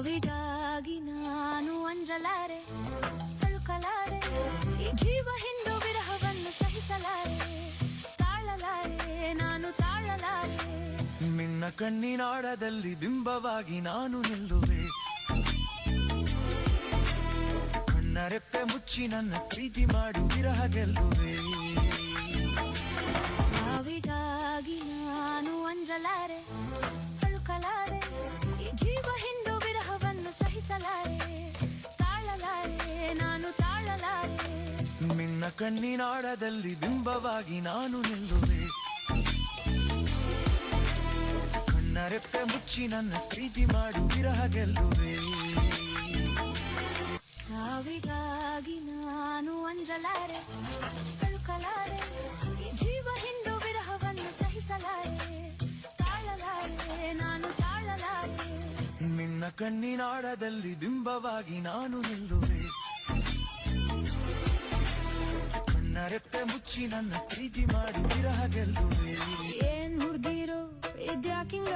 ಸಾವಿಗಾಗಿ ನಾನು ಅಂಜಲಾರೆ, ತಳುಕಲಾರೆ, ಈ ಜೀವ ಹಿಂಡು ವಿರಹವನ್ನು ಸಹಿಸಲಾರೆ, ತಾಳಲಾರೆ, ನಾನು ತಾಳಲಾರೆ. ನಿನ್ನ ಕಣ್ಣಿನಾಳದಲ್ಲಿ ಬಿಂಬವಾಗಿ ನಾನು ನಿಲ್ಲುವೆ, ಕಣ್ಣರೆಪ್ಪೆ ಮುಚ್ಚಿ ನನ್ನ ಪ್ರೀತಿ ಮಾಡು ವಿರಹ ಗೆಲ್ಲುವೆ. ಸಾವಿಗಾಗಿ ನಾನು ಅಂಜಲಾರೆ, ತಳುಕಲಾರೆ, ಈ ಜೀವ ಹಿಂಡು ವಿರಹವನ್ನು ಸಹಿಸಲಾರೆ, ತಾಳಲಾರೆ, ನಾನು ತಾಳಲಾರೆ. ನಿನ್ನ ಕಣ್ಣಿನಾಳದಲ್ಲಿ ಬಿಂಬವಾಗಿ ನಾನು ನಿಲ್ಲುವೆ, ಕಣ್ಣರೆಪ್ಪೆ ಮುಚ್ಚಿ ನನ್ನ ಪ್ರೀತಿ ಮಾಡು ವಿರಹ ಗೆಲ್ಲುವೆ. ಸಾವಿಗಾಗಿ ನಾನು ಅಂಜಲಾರೆ, ತಳುಕಲಾರೆ, ಈ ಜೀವ ಹಿಂಡು ವಿರಹವನ್ನು ಸಹಿಸಲಾರೆ, ತಾಳಲಾರೆ, ನಾನು ತಾಳಲಾರೆ. ನಿನ್ನ ಕಣ್ಣಿನಾಳದಲ್ಲಿ ಬಿಂಬವಾಗಿ ನಾನು ನಿಲ್ಲುವೆ, ಕಣ್ಣರೆಪ್ಪೆ ಮುಚ್ಚಿ ನನ್ನ ಪ್ರೀತಿ ಮಾಡು ವಿರಹ ಗೆಲ್ಲುವೆ. ಏನ್ ಹುಡ್ಗಿರೋ ಇದ್ಯಾಕಿಂಗ